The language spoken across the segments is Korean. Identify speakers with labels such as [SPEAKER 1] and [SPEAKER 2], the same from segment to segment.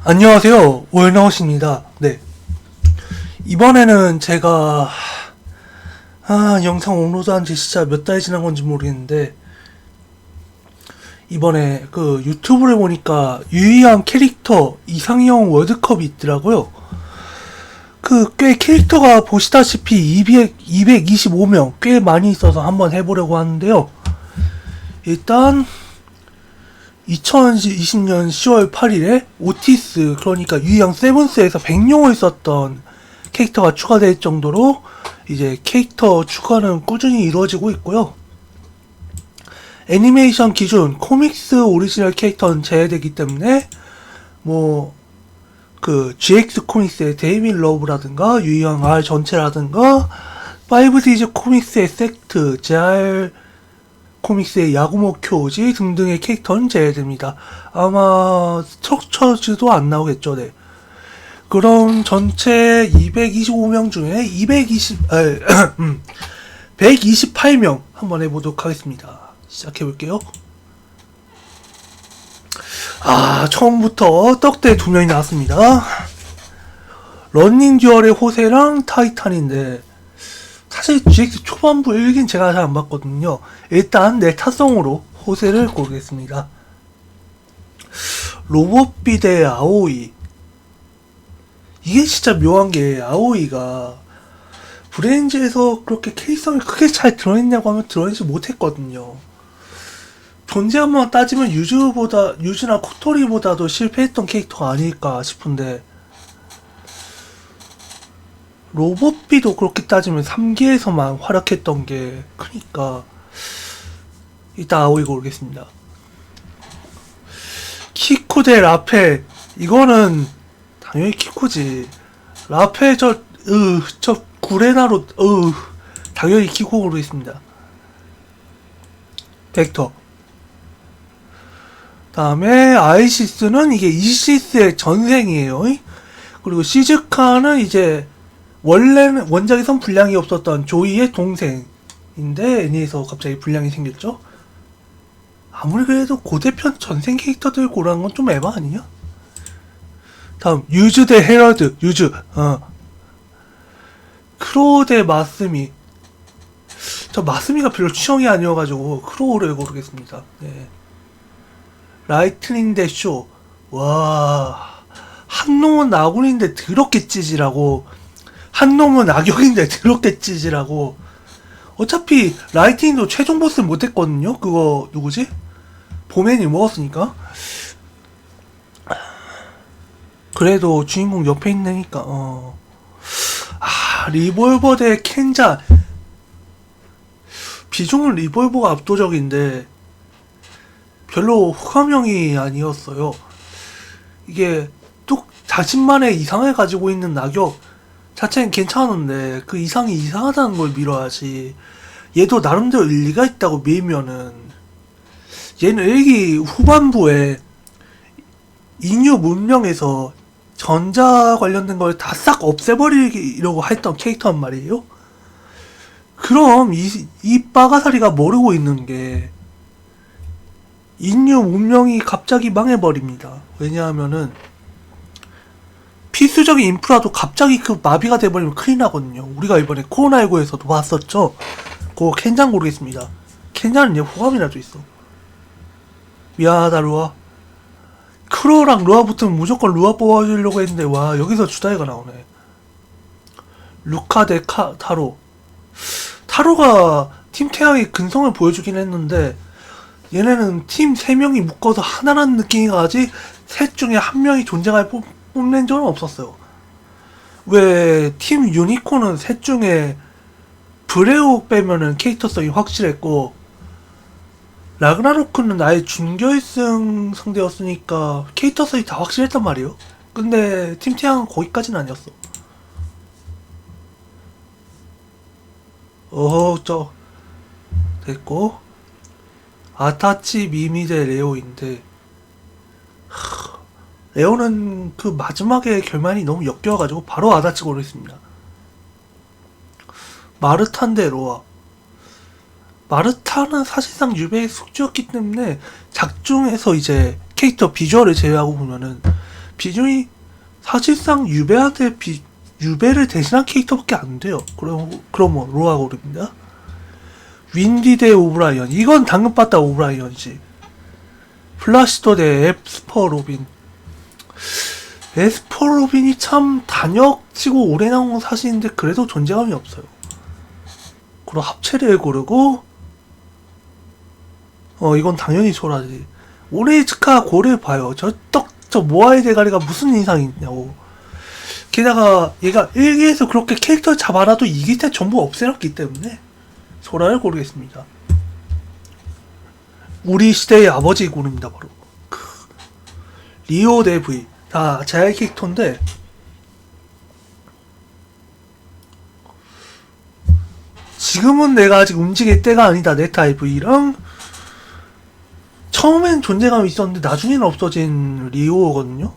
[SPEAKER 1] 안녕하세요. 월나웃입니다. 네. 이번에는 제가, 영상 업로드한 지 진짜 몇 달 지난 건지 모르겠는데, 이번에 유튜브를 보니까 유의한 캐릭터 이상형 월드컵이 있더라고요. 꽤 캐릭터가 보시다시피 225명 꽤 많이 있어서 한번 해보려고 하는데요. 일단, 2020년 10월 8일에 오티스, 그러니까 유희양 세븐스에서 백룡을 썼던 캐릭터가 추가될 정도로 이제 캐릭터 추가는 꾸준히 이루어지고 있고요. 애니메이션 기준 코믹스 오리지널 캐릭터는 제외되기 때문에 GX 코믹스의 데이빗 러브라든가 유희양 R 전체라든가 5디즈 코믹스의 섹트, JR 코믹스의 야구모 쿄지 등등의 캐릭터는 제외됩니다. 아마 스트럭처즈도 안 나오겠죠. 네. 그럼 전체 225명 중에 128명 한번 해보도록 하겠습니다. 시작해볼게요. 처음부터 떡대 2명이 나왔습니다. 런닝 듀얼의 호세랑 타이탄인데 사실 GX 초반부 1기는 제가 잘 안 봤거든요. 일단 내 타성으로 호세를 고르겠습니다. 로봇비 대 아오이. 이게 진짜 묘한 게 아오이가 브레인즈에서 그렇게 캐릭성이 크게 잘 드러냈냐고 하면 드러내지 못했거든요. 존재감만 따지면 유즈나 코토리보다도 실패했던 캐릭터가 아닐까 싶은데 로봇비도 그렇게 따지면 3기에서만 활약했던 게 크니까 이따 아오이 고르겠습니다. 키쿠 대 라펠. 이거는 당연히 키쿠지. 라펠 저 구레나루 당연히 키쿠 고르겠습니다. 벡터. 다음에 아이시스는 이게 이시스의 전생이에요. 그리고 시즈카는 이제 원래는 원작에선 분량이 없었던 조이의 동생인데 애니에서 갑자기 분량이 생겼죠. 아무리 그래도 고대편 전생 캐릭터들 고르는 건 좀 에바 아니냐? 다음 유즈 대 헤럴드. 유즈. 크로우 대 마스미. 저 마스미가 별로 취향이 아니어가지고 크로우를 고르겠습니다. 네. 라이트닝 대 쇼. 와, 한 놈은 아군인데 더럽게 찌질하고 한 놈은 악역인데 더럽게 찌질하고. 어차피 라이팅도 최종 보스 못했거든요. 그거 누구지? 보맨이 먹었으니까. 그래도 주인공 옆에 있으니까 리볼버 대 켄자. 비중은 리볼버가 압도적인데 별로 호감형이 아니었어요. 이게 또 자신만의 이상을 가지고 있는 악역 자체는 괜찮은데 그 이상이 이상하다는 걸 밀어야지. 얘도 나름대로 일리가 있다고 밀면은 얘는 일기 후반부에 인류 문명에서 전자 관련된 걸 다 싹 없애버리려고 했던 캐릭터란 말이에요. 그럼 이 빠가사리가 모르고 있는 게 인류 문명이 갑자기 망해버립니다. 왜냐하면은 필수적인 인프라도 갑자기 마비가 돼버리면 큰일 나거든요. 우리가 이번에 코로나19에서도 봤었죠. 그거 켄장 고르겠습니다. 켄장은 얘 호감이라도 있어. 미안하다 루아. 크로랑 루아 붙으면 무조건 루아 뽑아주려고 했는데 와, 여기서 주다이가 나오네. 루카 대 타로. 타로가 팀 태양의 근성을 보여주긴 했는데 얘네는 팀 3명이 묶어서 하나라는 느낌이 가지 셋 중에 한 명이 존재감을 뽐낸 적은 없었어요. 왜 팀 유니콘은 셋 중에 브레오 빼면은 캐릭터성이 확실했고 라그나로크는 아예 준결 1승 상대였으니까 캐릭터성이 다 확실했단 말이에요. 근데 팀 태양은 거기까지는 아니었어. 됐고 아타치 미미 대 레오인데 레오는 그 마지막에 결말이 너무 역겨워가지고 바로 아다치 고르겠습니다. 마르탄 대 로아. 마르타는 사실상 유배의 숙주였기 때문에 작중에서 이제 캐릭터 비주얼을 제외하고 보면은 비중이 사실상 유배를 대신한 캐릭터밖에 안 돼요. 그럼 뭐 로아가 오릅니다. 윈디 대 오브라이언. 이건 당근바다 오브라이언이지. 플라시도 대 에스퍼 로빈. 에스퍼 로빈이 참 단역치고 오래 나온 사실인데 그래도 존재감이 없어요. 그리고 합체를 고르고 이건 당연히 소라지. 오레이츠카 고를 봐요. 저 모아의 대가리가 무슨 인상이 있냐고. 게다가 얘가 1기에서 그렇게 캐릭터를 잡아놔도 2기 때 전부 없애놨기 때문에 소라를 고르겠습니다. 우리 시대의 아버지 고릅니다. 바로 리오 대 V. 다 제알 캐릭터인데 지금은 내가 아직 움직일 때가 아니다. 네타의 V랑 처음엔 존재감이 있었는데 나중에는 없어진 리오거든요.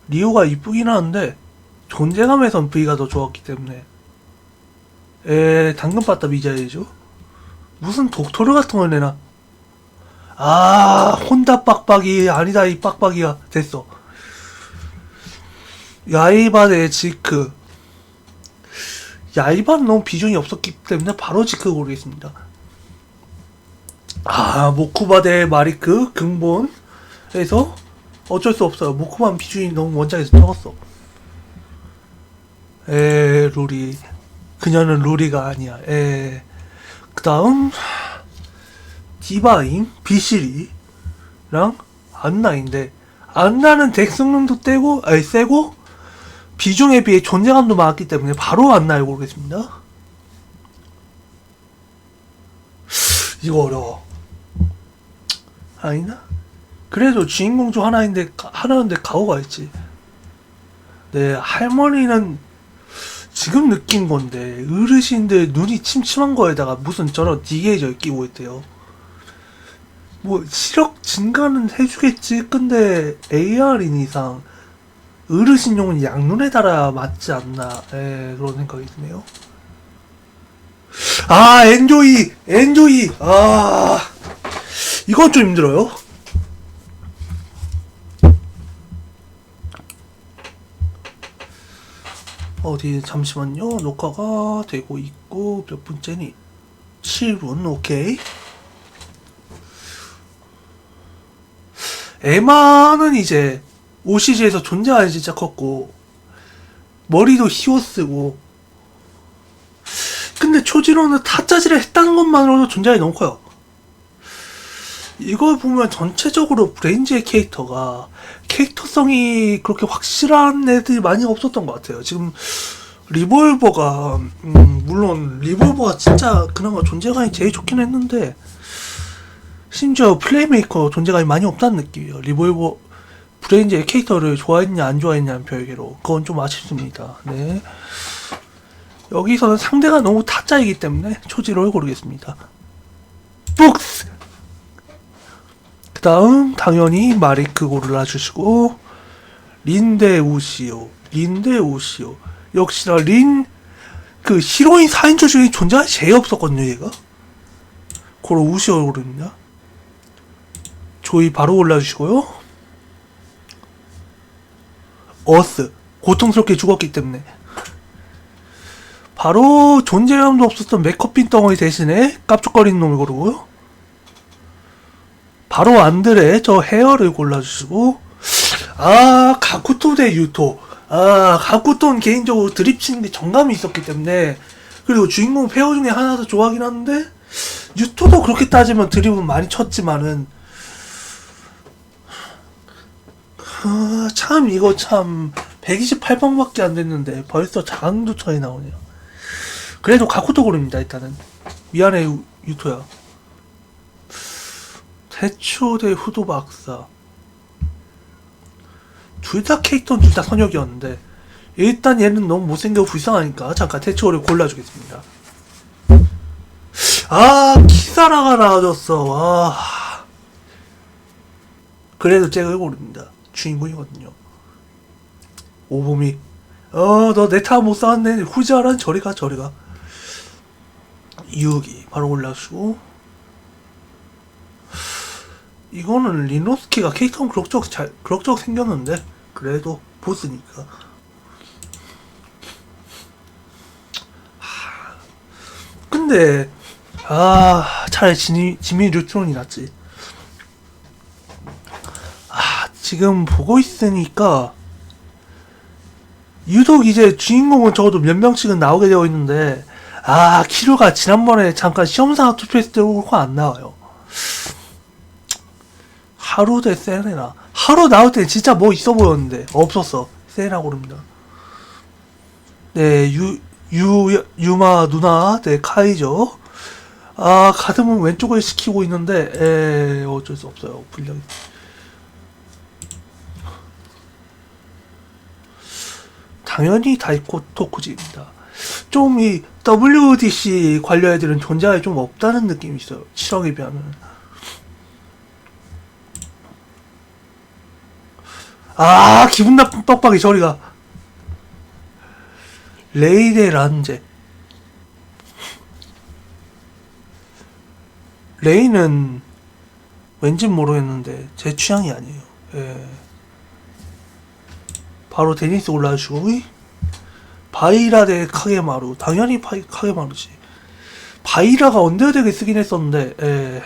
[SPEAKER 1] 리오가 이쁘긴 하는데 존재감에선 V가 더 좋았기 때문에 당근바다 미자이죠. 무슨 독토르 같은 걸 내나. 혼다 빡빡이 아니다. 이 빡빡이야. 됐어. 야이바 대 지크. 야이바는 너무 비중이 없었기 때문에 바로 지크 고르겠습니다. 모쿠바 대 마리크 근본에서 어쩔 수 없어요. 모쿠바는 비중이 너무 원작에서 적었어. 루리. 그녀는 루리가 아니야. 그 다음 디바인 비시리랑 안나인데 안나는 덱승룸도 세고 비중에 비해 존재감도 많았기 때문에 바로 안나를 고르겠습니다. 이거 어려워. 아니나? 그래도 주인공 중 하나인데 가오가 있지. 네, 할머니는 지금 느낀 건데 어르신들 눈이 침침한 거에다가 무슨 저런 디게이저를 끼고 있대요. 뭐 시력 증가는 해주겠지. 근데 AR인 이상 어르신용은 양눈에 달아야 맞지 않나. 그런 생각이 드네요. 엔조이. 이건 좀 힘들어요. 어디 잠시만요. 녹화가 되고 있고 몇 분째니? 7분. 오케이. 에마는 이제 OCG에서 존재감이 진짜 컸고 머리도 히오스고 근데 초지로는 타짜질을 했다는 것만으로도 존재감이 너무 커요. 이걸 보면 전체적으로 브레인즈의 캐릭터성이 그렇게 확실한 애들이 많이 없었던 것 같아요. 지금 리볼버가 물론 리볼버가 진짜 그나마 존재감이 제일 좋긴 했는데 심지어 플레이메이커 존재감이 많이 없다는 느낌이에요. 리볼버 브레인즈의 캐릭터를 좋아했냐 안 좋아했냐는 별개로 그건 좀 아쉽습니다. 네. 여기서는 상대가 너무 타짜이기 때문에 초지로를 고르겠습니다. 북스! 그 다음 당연히 마리크 골라주시고 린데 우시오. 역시나 히로인 4인조 중에 존재감이 제일 없었거든요. 얘가 고로 우시오 고릅니다. 조이 바로 골라주시고요. 어스 고통스럽게 죽었기 때문에 바로 존재감도 없었던 맥커핀 덩어리 대신에 깝죽거리는 놈을 고르고요. 바로 안드레 저 헤어를 골라주시고 가쿠토 대 유토. 가쿠토는 개인적으로 드립 치는데 정감이 있었기 때문에 그리고 주인공 페어 중에 하나도 좋아하긴 하는데 유토도 그렇게 따지면 드립은 많이 쳤지만은 이거 128번밖에 안 됐는데 벌써 장도 차이 나오네요. 그래도 가쿠토 고릅니다. 일단은 미안해 유토야. 태초 대 후도 박사. 둘 다 캐릭터는 둘 다 선역이었는데 일단 얘는 너무 못생겨 불쌍하니까 잠깐 태초를 골라주겠습니다. 키사라가 나와줬어. 그래도 잭을 고릅니다. 주인공이거든요. 오보미. 너 내 타 못 쌓았네. 후지아란 저리가. 유기 바로 골라주고 이거는 리노스키가 캐릭터는 그럭저럭 생겼는데 그래도 보스니까. 근데 차라리 지미 뉴트론이 낫지. 지금 보고 있으니까 유독 이제 주인공은 적어도 몇 명씩은 나오게 되어 있는데 키루가 지난번에 잠깐 시험사가 투표했을 때로 안 나와요. 하루 대 세레나. 하루 나올 때 진짜 뭐 있어 보였는데 없었어. 세레나 고릅니다. 네, 유마 누나 네 카이죠. 가슴은 왼쪽을 시키고 있는데 어쩔 수 없어요. 분량이. 당연히 다이코 토쿠지입니다. 좀 이 WDC 관련 애들은 존재감이 좀 없다는 느낌이 있어요. 7억에 비하면. 기분 나쁜 빡빡이 저리가. 레이데 란제. 레이는 왠진 모르겠는데 제 취향이 아니에요. 바로 데니스 올라주고 바이라 대 카게마루. 당연히 카게마루지. 바이라가 언데어덱에 쓰긴 했었는데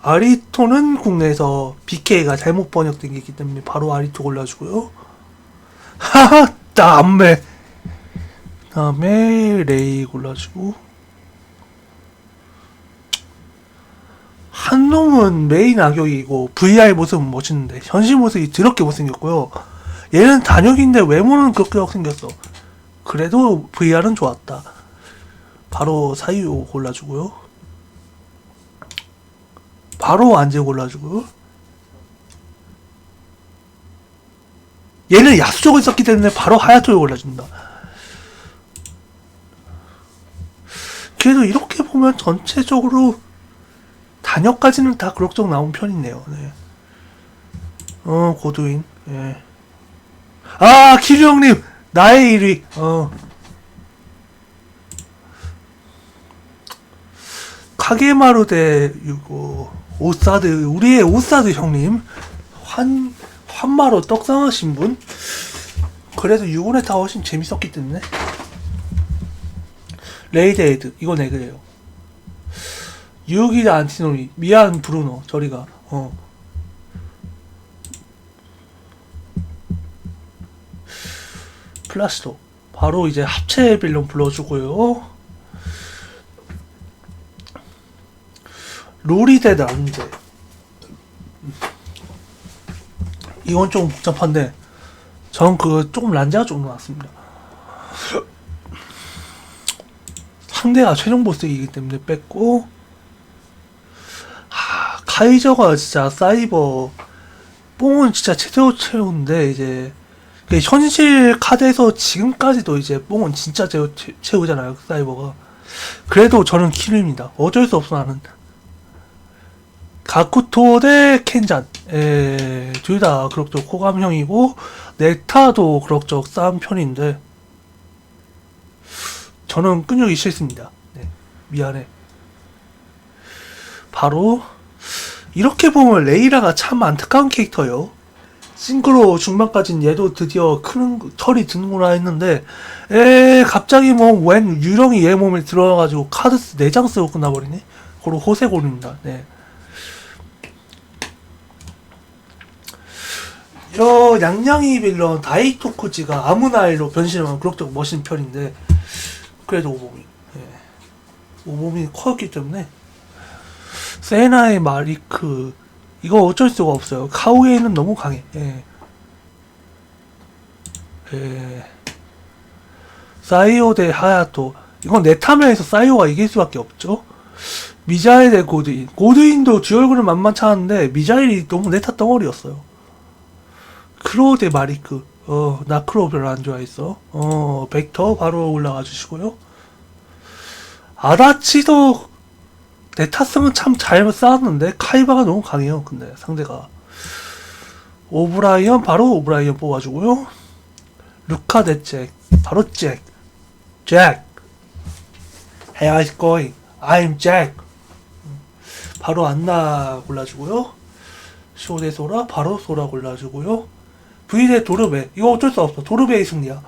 [SPEAKER 1] 아리토는 국내에서 BK가 잘못 번역된 게 있기 때문에 바로 아리토 골라주고요. 다음에 레이 골라주고, 한 놈은 메인 악역이고 VR 모습은 멋있는데 현실 모습이 더럽게 못생겼고요. 얘는 단역인데 외모는 그렇게 생겼어. 그래도 VR은 좋았다. 바로 사유 골라주고요. 바로 안재 골라주고, 얘는 야수적을 썼기 때문에 바로 하야토를 골라준다. 그래도 이렇게 보면 전체적으로 단역까지는 다 그럭저럭 나온 편이네요. 네. 고두인. 예. 키류 형님 나의 1위. 카게마루 대 오사드. 우리의 오사드 형님. 환마로 떡상하신 분. 그래도 6원에 다 훨씬 재밌었기 때문에. 레이드 에이드. 이건 애그래요. 유기다 안티노미. 미안 브루노. 저리가. 플라스토. 바로 이제 합체 빌런 불러주고요. 로리 대 난제. 이건 좀 복잡한데 전 조금 란제가 조금 나왔습니다. 상대가 최종 보스이기 때문에 뺐고, 카이저가 진짜 사이버 뽕은 진짜 제대로 채우는데 이제 현실 카드에서 지금까지도 이제 뽕은 진짜 채우잖아요, 사이버가. 그래도 저는 키루입니다. 어쩔 수 없어 나는. 가쿠토 대 켄잔. 둘 다 그럭저럭 호감형이고 넥타도 그럭저럭 싸운 편인데 저는 끈적이 싫습니다. 네, 미안해. 바로 이렇게 보면 레이라가 참 안타까운 캐릭터예요. 싱크로 중반까지는 얘도 드디어 큰 털이 드는구나 했는데 갑자기 웬 유령이 얘 몸에 들어와가지고 카드 4장 쓰고 끝나버리네. 그리고 호세골입니다. 네. 양양이 빌런 다이토쿠지가 아무나이로 변신하면 그럭저럭 멋있는 편인데 그래도 오범이. 오범이 커였기 때문에 세나의 마리크 이거 어쩔 수가 없어요. 카우에이는 너무 강해. 사이오 대 하야토. 이건 네타면에서 사이오가 이길 수밖에 없죠. 미자일 대 고드인. 고드인도 듀얼그는 만만치 않은데 미자일이 너무 네타 덩어리였어요. 크로 대 마리크. 나 크로 별로 안 좋아했어. 벡터 바로 올라가 주시고요. 아다치도 네타성은 참 잘 쌓았는데 카이바가 너무 강해요. 근데 상대가 오브라이언 바로 오브라이언 뽑아주고요. 루카 대 잭 바로 잭. How's it going? I'm Jack. 바로 안나 골라주고요. 쇼대 소라 바로 소라 골라주고요. V대 도르베 이거 어쩔 수 없어. 도르베의 승리야.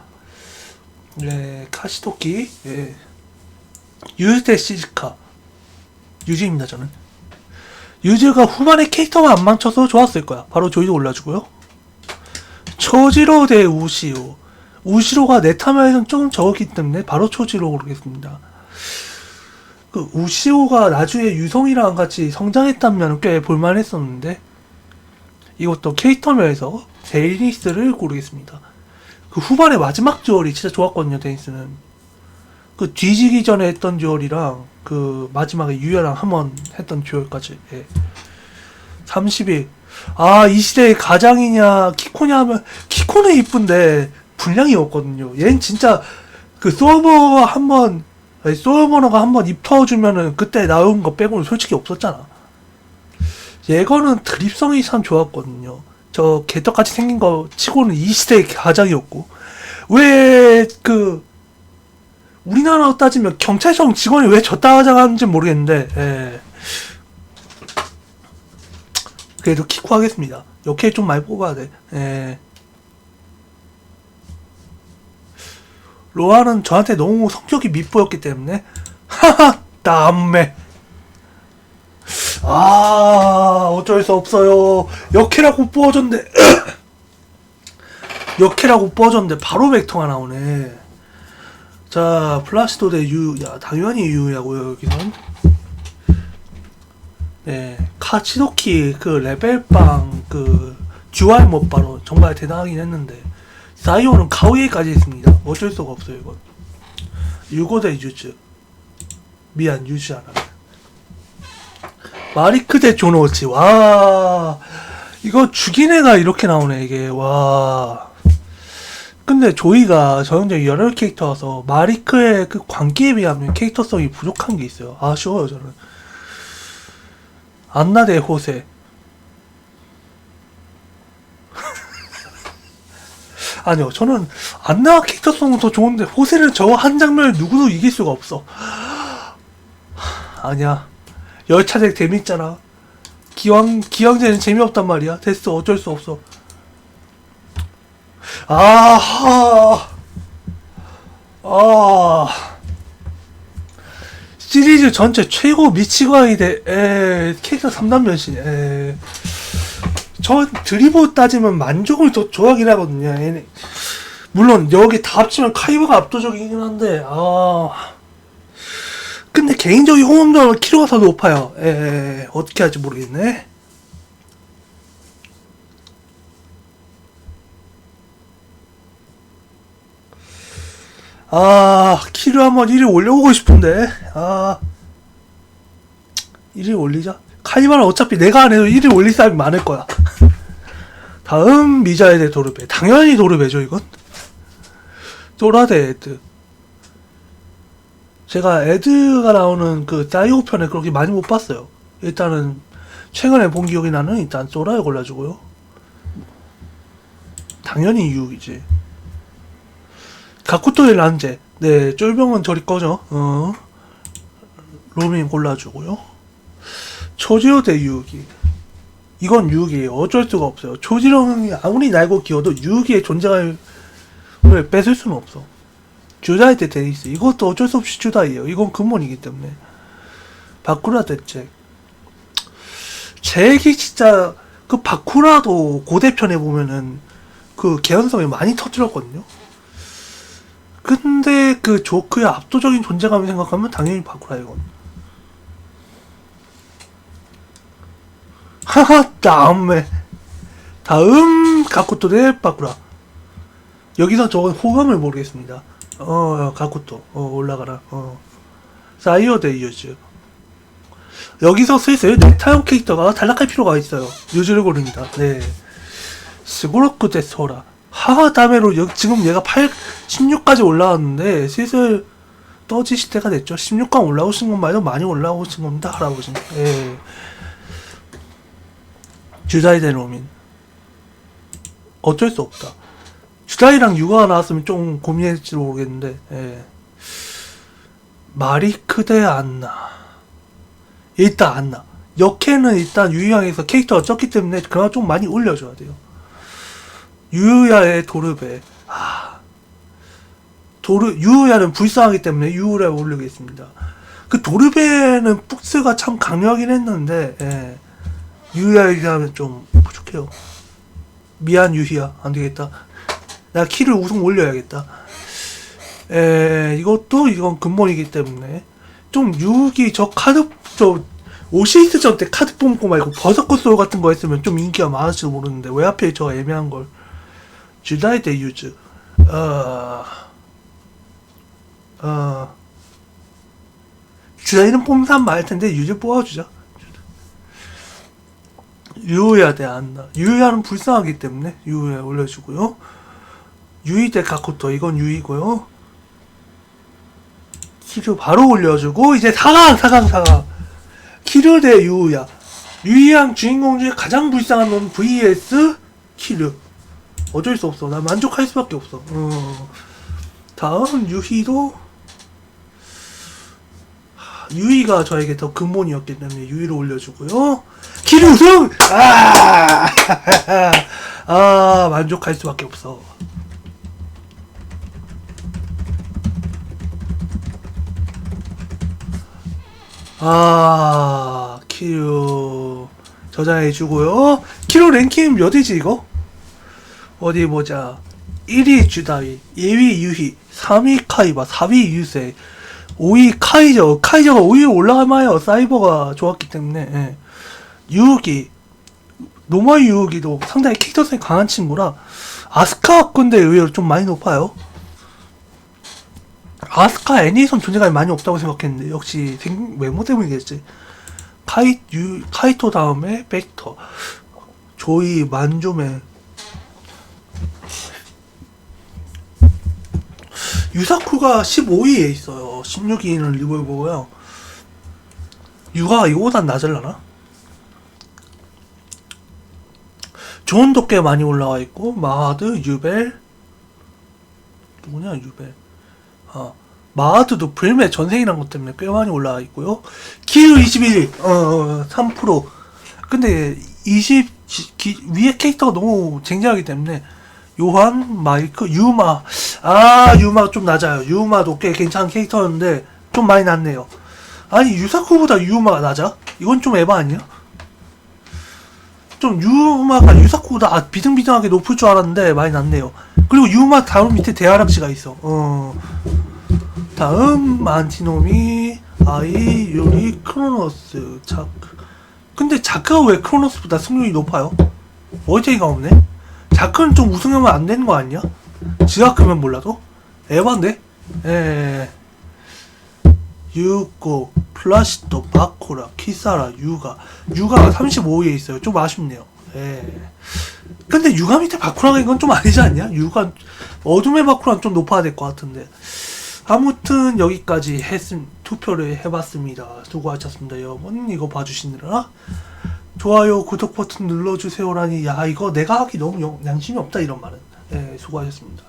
[SPEAKER 1] 네 카시토키. 예. 유즈대 시즈카 유즈입니다. 저는 유즈가 후반에 캐릭터만 안 망쳐서 좋았을 거야. 바로 조이도 올라주고요. 초지로 대 우시오. 우시로가 내 타면에서는 조금 적었기 때문에 바로 초지로 고르겠습니다. 그 우시오가 나중에 유성이랑 같이 성장했다면 꽤 볼만했었는데 이것도 캐릭터면에서 데니스를 고르겠습니다. 그 후반에 마지막 듀얼이 진짜 좋았거든요. 데니스는 그 뒤지기 전에 했던 듀얼이랑 그 마지막에 유야랑 한번 했던 듀얼까지. 예. 30일. 아, 이 시대의 가장이냐 키코냐 하면 키코는 이쁜데 분량이 없거든요. 얘는 진짜 그 소울버너가 한번 입 터주면은 그때 나온 거 빼고는 솔직히 없었잖아. 얘거는 드립성이 참 좋았거든요. 저 개떡같이 생긴 거 치고는 이 시대의 가장이었고, 왜 그 우리나라로 따지면 경찰청 직원이 왜 졌다 하자는지 모르겠는데, 예. 그래도 키코 하겠습니다. 역캐 좀 많이 뽑아야 돼. 예. 로아는 저한테 너무 성격이 밉보였기 때문에 하하 남매. 아 어쩔 수 없어요. 역캐라고 뽑아줬는데 역캐라고 뽑아줬는데 바로 벡터가 나오네. 자 플라시도 대 유. 야 당연히 유야고요 여기선. 네 카치도키 그 레벨빵 그 듀얼 못바로 정말 대단하긴 했는데 사이오는 가오이에까지 했습니다. 어쩔 수가 없어요 이건. 유고 대 유즈. 미안 유즈 안 하네. 마리크 대 조노치. 와 이거 죽인 애가 이렇게 나오네 이게. 와 근데 조이가 전형적인 열혈 캐릭터라서 마리크의 그 광기에 비하면 캐릭터성이 부족한 게 있어요. 아쉬워요 저는. 안나 대 호세. 아니요 저는 안나 캐릭터성은 더 좋은데 호세는 저 한 장면을 누구도 이길 수가 없어. 아니야 열차쟁 재밌잖아. 기왕제는 재미없단 말이야. 됐어 어쩔 수 없어. 시리즈 전체 최고 미치광이 대 캐릭터 3단 변신. 저 드리버 따지면 만족을 더 좋아하긴 하거든요. 얘네. 물론 여기 다 합치면 카이버가 압도적이긴 한데 근데 개인적인 호응도는 키로가 더 높아요. 어떻게 할지 모르겠네. 키로 한번 1위 올려보고 싶은데 1위 올리자. 카이바는 어차피 내가 안 해도 1위 올릴 사람이 많을 거야. 다음 미자에 대 도르베. 당연히 도르베죠 이건. 소라 대 에드. 제가 에드가 나오는 그 사이오 편에 그렇게 많이 못 봤어요. 일단은 최근에 본 기억이 나는 일단 소라를 골라주고요. 당연히 유이지. 가쿠토의 란제. 네 쫄병은 저리 꺼져. 로민 골라주고요. 초지로 대 유기. 이건 유기예요. 어쩔 수가 없어요. 초지로는 아무리 날고 기어도 유기의 존재감을 뺏을 수는 없어. 주다이 대 데니스. 이것도 어쩔 수 없이 주다이에요. 이건 근본이기 때문에. 바쿠라 대 잭. 잭이 진짜 그 바쿠라도 고대편에 보면은 그 개연성이 많이 터뜨렸거든요. 근데 그 조크의 압도적인 존재감을 생각하면 당연히 바쿠라 이건. 하하 다음 가쿠토 대 바쿠라. 여기서 저건 호감을 모르겠습니다. 가쿠토 올라가라. 사이오 대 유즈. 여기서 슬슬 넥타용 캐릭터가 탈락할 필요가 있어요. 유즈를 고릅니다. 네 스고로쿠 대 소라. 다메로 지금 얘가 16까지 올라왔는데 슬슬 떠지실 때가 됐죠. 16강 올라오신 것만 해도 많이 올라오신 겁니다 할아버지는. 주다이 대 로민. 어쩔 수 없다. 주다이랑 유가가 나왔으면 좀 고민했을지 모르겠는데 마리크 대 안나. 일단 안 나. 역캐는 일단 유희양에서 캐릭터가 적기 때문에 그나마 좀 많이 올려줘야 돼요. 유야의 도르베. 유야는 불쌍하기 때문에 유야를 올리겠습니다. 그 도르베는 북스가 참 강력하긴 했는데, 예. 유야이라면 좀 부족해요. 미안, 유희야. 안 되겠다. 나 키를 우승 올려야겠다. 이건 근본이기 때문에. 좀 유기, 오시리스 전 때 카드 뽑고 말고 버섯꽃솔 같은 거 했으면 좀 인기가 많을지도 모르는데, 왜 하필 저 애매한 걸. 주다이 대 유즈. 주다이는 뽑는 사람 많을 텐데, 유즈 뽑아주자. 유야 대 안나. 유야는 불쌍하기 때문에, 유야 올려주고요. 유이 대 가코토. 이건 유이고요. 키류 바로 올려주고, 이제 4강. 키류 대 유야. 유이양 주인공 중에 가장 불쌍한 놈 vs 키류. 어쩔 수 없어. 나 만족할 수밖에 없어. 다음 유희도 유희가 저에게 더 근본이었기 때문에 유희를 올려주고요. 키류 우승! 만족할 수밖에 없어. 키류 저장해주고요. 키류 랭킹 몇이지 이거? 어디 보자. 1위 주다이, 2위 유희, 3위 카이바, 4위 유세, 5위 카이저가 5위로 올라갈만해요. 사이버가 좋았기 때문에. 예. 유우기, 노멀 유우기도 상당히 캐릭터성이 강한 친구라 아스카 건데 의외로 좀 많이 높아요. 아스카 애니선 존재감이 많이 없다고 생각했는데 역시 외모 때문이겠지. 카이토 다음에 벡터, 조이, 만조메. 유사쿠가 15위에 있어요. 16위는 리볼버고요. 유가 이거보단 낮을라나? 존도 꽤 많이 올라와 있고, 마하드, 유벨. 누구냐, 유벨. 마하드도 불매 전생이란 것 때문에 꽤 많이 올라와 있고요. 키루 21, 3%. 근데 위에 캐릭터가 너무 쟁쟁하기 때문에 요한, 마이크, 유마. 유마 좀 낮아요. 유마도 꽤 괜찮은 캐릭터였는데 좀 많이 낮네요. 아니 유사쿠보다 유마가 낮아? 이건 좀 에바 아니야? 좀 유마가 유사쿠보다 비등비등하게 높을 줄 알았는데 많이 낮네요. 그리고 유마 다음 밑에 대아락시가 있어. 다음 안티노미, 아이, 유리, 크로노스, 자크. 근데 자크가 왜 크로노스보다 승률이 높아요? 어디가 없네? 자크는 좀 우승하면 안 되는 거 아니야? 지하크면 몰라도? 에반데? 유고, 플라시토, 바코라, 키사라, 유가가 35위에 있어요. 좀 아쉽네요. 근데 유가 밑에 바쿠라가 이건 좀 아니지 않냐? 어둠의 바쿠라는 좀 높아야 될 것 같은데. 아무튼 여기까지 투표를 해봤습니다. 수고하셨습니다. 여러분 이거 봐주시느라 좋아요 구독 버튼 눌러주세요라니, 이거 내가 하기 너무 양심이 없다 이런 말은. 수고하셨습니다.